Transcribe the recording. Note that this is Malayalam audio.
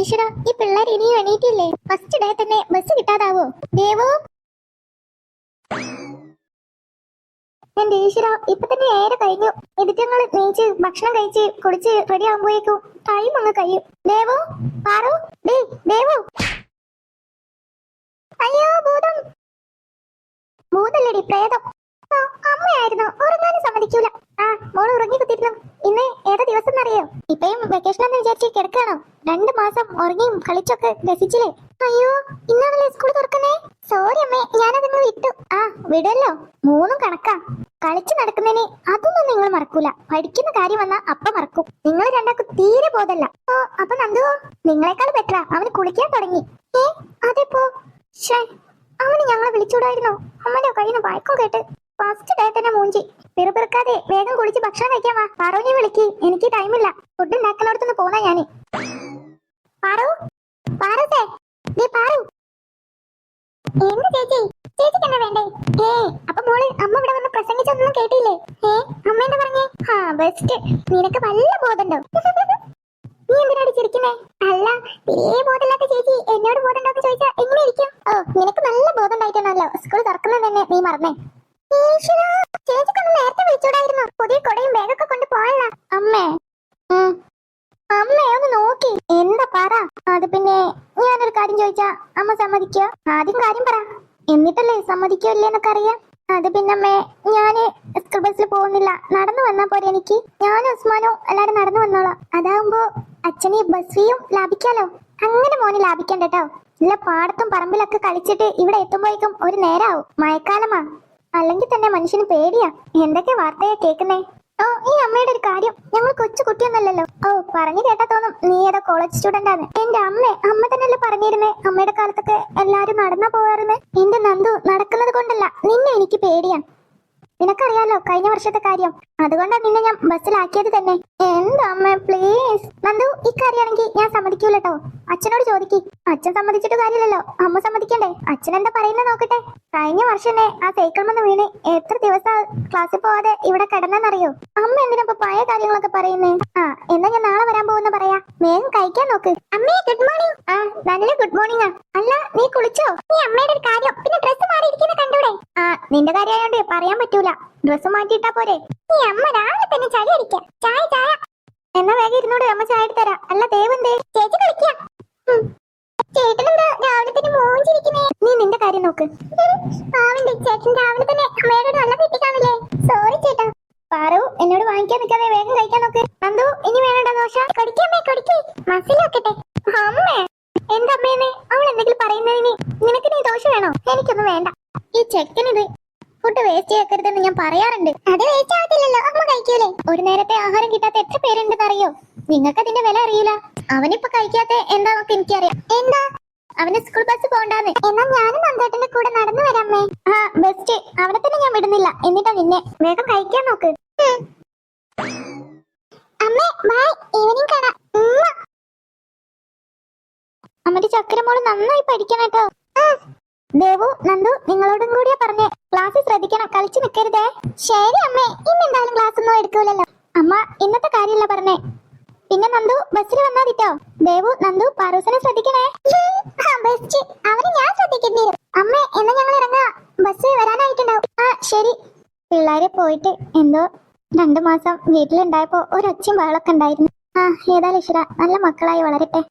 ഈശ്വര, ഈ പിള്ളേർ ഇനിയും എണീറ്റില്ലേ? ഫസ്റ്റ് ഡേ തന്നെ ബസ് കിട്ടാതാവോ? ദേവോ, എന്റെ ഈശ്വര, ഇപ്പൊ തന്നെ ഏറെ കഴിഞ്ഞു. ഇതിറ്റങ്ങൾ നീച്ച് ഭക്ഷണം കഴിച്ച് കുടിച്ച് റെഡി ആകുമ്പോഴേക്കും ടൈം അങ്ങ് കഴിയും. ദേവോ, പാറു, ദേവോ. അയ്യോ, ഭൂതം. ഭൂതല്ലടി, പ്രേതം. അമ്മയായിരുന്നു. ഉറങ്ങാനും സമ്മതിക്കൂല. മോള് ഉറങ്ങി കുത്തിയിരുന്നു. ഇന്ന് ഏതാ ദിവസം എന്നറിയോ? ഇപ്പയും വെക്കേഷൻ എന്ന് വിചാരിച്ച് കിടക്കാണോ? 2 മാസം ഉറങ്ങിയും കളിച്ചൊക്കെ രസിച്ചില്ലേ? അയ്യോ, ഇന്നാണല്ലേ സ്കൂൾ തുറക്കുന്നേ. സോറി അമ്മേ, ഞാനതങ്ങ് വിട്ടു. വിടല്ലോ, 3 കണക്കാ. കളിച്ചു നടക്കുന്നതിന് അതൊന്നും നിങ്ങൾ മറക്കൂല. പഠിക്കുന്ന കാര്യം വന്നാ അപ്പ മറക്കും. നിങ്ങൾ രണ്ടാക്കും തീരെ ബോധല്ല. അപ്പൊ നന്ദുവോ? നിങ്ങളെക്കാൾ ബെറ്ററാ. അവന് കുളിക്കാൻ തുടങ്ങി. അതെപ്പോ? അവന് ഞങ്ങളെ വിളിച്ചൂടായിരുന്നോ? അമ്മന്റെ കയ്യിൽ നിന്ന് വായിക്കും കേട്ട് ഫസ്റ്റ് ഡേ തന്നെ മൂഞ്ചി. പിറുപിറുക്കാതെ വേഗം കുളിച്ച് ഭക്ഷണം കഴിക്കാൻ വാ. പാറുവിനെ വിളിക്ക്, എനിക്ക് ടൈമില്ല. ഫുഡ് ഉണ്ടാക്കുന്നിടത്തുനിന്ന് പോന്നാ ഞാന്. പാറു, പാറു, എന്ത് ചേച്ചി? ചേച്ചിക്ക് എന്താ വേണ്ടേ? അപ്പൊ മോള് അമ്മ ഇവിടെ വന്ന് പ്രസംഗിച്ചൊന്നും കേട്ടില്ലേ? അമ്മ എന്താ പറഞ്ഞേ? ബെസ്റ്റ്. നിനക്ക് വല്ല ബോധമുണ്ടോ? നീ എന്തിനാണ് ചിരിക്കുന്നേ? അല്ല, തീരെ ബോധമില്ലാത്ത ചേച്ചി എന്നോട് ബോധമുണ്ടോ ചോദിച്ചാ എങ്ങനെ ഇരിക്കും? നിനക്ക് നല്ല ബോധം ഉണ്ടായിട്ടാണല്ലോ സ്കൂൾ തുറക്കുന്നത് തന്നെ നീ മറന്നേ. ചേച്ചിക്കൊന്ന് നേരത്തെ വിളിച്ചൂടായിരുന്നു? പുതിയ കൊടയും ബാഗൊക്കെ കൊണ്ട് പോയല്ല. അമ്മേ, ഒന്ന് നോക്കി. എന്താ പറ? അത് പിന്നെ ഞാനൊരു കാര്യം ചോദിച്ചാ അമ്മ സമ്മതിക്കോ? ആദ്യം കാര്യം പറ, എന്നിട്ടല്ലേ സമ്മതിക്കോ ഇല്ലേന്നൊക്കെ അറിയാം. അത് പിന്നമ്മേ, ഞാന് സ്കൂൾ ബസ്സിൽ പോകുന്നില്ല. നടന്നു വന്നാ പോരെ എനിക്ക്? ഞാനും ഉസ്മാനും എല്ലാരും നടന്നു വന്നോളാം. അതാവുമ്പോ അച്ഛന് ബസ് ഫീയും ലാഭിക്കാലോ. അങ്ങനെ മോന് ലാഭിക്കണ്ടോ? ഇല്ല, പാടത്തും പറമ്പിലൊക്കെ കളിച്ചിട്ട് ഇവിടെ എത്തുമ്പോഴേക്കും ഒരു നേരാവും. മഴക്കാലമാ. അല്ലെങ്കിൽ തന്നെ മനുഷ്യന് പേടിയാ. എന്തൊക്കെ വാർത്തയാ കേൾക്കുന്നേ? ഈ അമ്മയുടെ ഒരു കാര്യം, ഞങ്ങൾ കൊച്ചു കുട്ടിയൊന്നല്ലല്ലോ. പറഞ്ഞു കേട്ടാ തോന്നും നീ ഏതാ കോളേജ് സ്റ്റുഡന്റ് ആണ്. എന്റെ അമ്മ തന്നെയല്ലേ പറഞ്ഞിരുന്നേ അമ്മയുടെ കാലത്തൊക്കെ എല്ലാരും നടന്നാ പോവാറുന്ന്. എന്റെ നന്ദു, നടക്കുന്നത് കൊണ്ടല്ല, നിന്നെ എനിക്ക് പേടിയാ. നിനക്കറിയാലോ കഴിഞ്ഞ വർഷത്തെ കാര്യം. അതുകൊണ്ടാ നിന്നെ ഞാൻ ബസ്സിലാക്കിയത് തന്നെ. എന്താ അമ്മ, പ്ലീസ്. നന്ദു, ഇക്കാര്യാണെങ്കിൽ ഞാൻ സമ്മതിക്കൂലട്ടോ. അച്ഛനോട് ചോദിക്ക്. അച്ഛൻ സമ്മതിച്ചിട്ട് കാര്യമില്ലല്ലോ, അമ്മ സമ്മതിക്കണ്ടേ? അച്ഛൻ എന്താ പറയുന്നത് നോക്കട്ടെ. കഴിഞ്ഞ വർഷം തന്നെ ആ സൈക്കിൾ വന്ന് വീണ് എത്ര ദിവസം ക്ലാസ്സിൽ പോവാതെ ഇവിടെ കിടന്നെന്നറിയോ? അമ്മ എന്തിനാ പഴയ കാര്യങ്ങളൊക്കെ പറയുന്നേ? എന്നാ ഞാൻ നാളെ വരാൻ പോകുന്ന പറയാ. വേഗം കഴിക്കാൻ നോക്ക്. അമ്മേ, ഗുഡ് മോർണിംഗ്. നല്ല ഗുഡ് മോർണിംഗ്. അല്ല, നീ കുളിച്ചോ? നീ അമ്മയുടെ ഒരു കാര്യം, പിന്നെ ഡ്രസ് മാറിയിരിക്കുന്ന കണ്ടൂടെ? നിന്റെ കാര്യമായോണ്ട് പറയാൻ പറ്റൂല. ഡ്രസ് മാറ്റിയിട്ടാ പോരെ? നീ അമ്മ രാവിലെ തന്നെ ചളി അടിക്കാം. ചായ. എന്നാ വേഗം ഇരുന്നോട്, അമ്മ ചായ എടുത്തരാ. അല്ല, ദേവന്തേ? ചേച്ചി കളിക്കാം. ചേട്ടനെന്താ രാവിലെ തന്നെ മോഞ്ചിരിക്കുന്നേ? നീ നിന്റെ കാര്യം നോക്ക്. ചേട്ടൻ രാവിലെ തന്നെ അമ്മയോട് നല്ല തെറ്റിക്കാണില്ലേ? സോറി ചേട്ടാ. പാറു, എന്നോട് വാങ്ങിക്കാൻ നിൽക്കാതെ വേഗം കഴിക്കാൻ നോക്ക്. നന്ദു, ഇനി വേണടാ ദോശ? കടിക്കമ്മേ, കടിക്കേ. മസിൽ വെക്കട്ടെ. അമ്മേ, എന്താ അമ്മേനെ? അവൾ എന്തെങ്കിലും പറയുന്നതിന് നിനക്ക് നീ ദോശ വേണോ? എനിക്കൊന്നും വേണ്ട. ഈ ചെക്കനിത് ഫുഡ് വേസ്റ്റ് ആക്കരുതെന്ന് ഞാൻ പറയാറുണ്ട്. അത് വേസ്റ്റ് ആവത്തില്ലല്ലോ, അമ്മ കഴിക്കൂലേ? ഒരു നേരത്തെ ആഹാരം കിട്ടാത്ത എത്ര പേരുണ്ടെന്ന് അറിയോ? നിങ്ങൾക്ക് അതിന്റെ വില അറിയില്ല. അവനിപ്പോ കഴിക്കാത്ത എന്താന്നൊക്കെ എനിക്കറിയാം. എന്താ? അവന് സ്കൂൾ ബസ് പോണ്ടാന്ന്. എന്നാ ഞാനും നന്ദേട്ടന്റെ കൂടെ നടന്നു വരാമേ. ബെസ്റ്റ്. അവനെ തന്നെ ഞാൻ വിടുന്നില്ല. എന്നിട്ടാ നിന്നെ. വേഗം കഴിക്കാൻ നോക്ക്. അമ്മേ, ബൈ. ഈവനിങ് കാണാം. അമ്മന്റെ ചക്കരമോള് നന്നായി പഠിക്കണം കേട്ടോ. ദേവു, നന്ദു, നിങ്ങളോടും കൂടിയാ പറഞ്ഞേ. ക്ലാസ്സിൽ ശ്രദ്ധിക്കണം, കളിച്ചു നിൽക്കരുതേ. ശരി അമ്മേ, ഇന്നെന്തായാലും ക്ലാസ് ഒന്നും എടുക്കൂലല്ലോ. അമ്മ ഇന്നത്തെ കാര്യമില്ല പറഞ്ഞേ. പിന്നെ നന്ദു, ബസ്സിൽ വന്നാതിട്ടോ. ദേവു, നന്ദു, പാറൂസിനെ ശ്രദ്ധിക്കണേ. ബെസ്റ്റ്. അവന് ഞാൻ ശ്രദ്ധിക്കേണ്ടി വരും. അമ്മേ, എന്നാ ഞങ്ങൾ ഇറങ്ങാ. ബസ് വരാനായിട്ടുണ്ടാവും. ശരി. പിള്ളേരെ പോയിട്ട് എന്തോ 2 മാസം വീട്ടിലുണ്ടായപ്പോ ഒരൊച്ചയും ബഹളൊക്കെ ഉണ്ടായിരുന്നു. ഏതായാലും ഈശ്വരാ, നല്ല മക്കളായി വളരട്ടെ.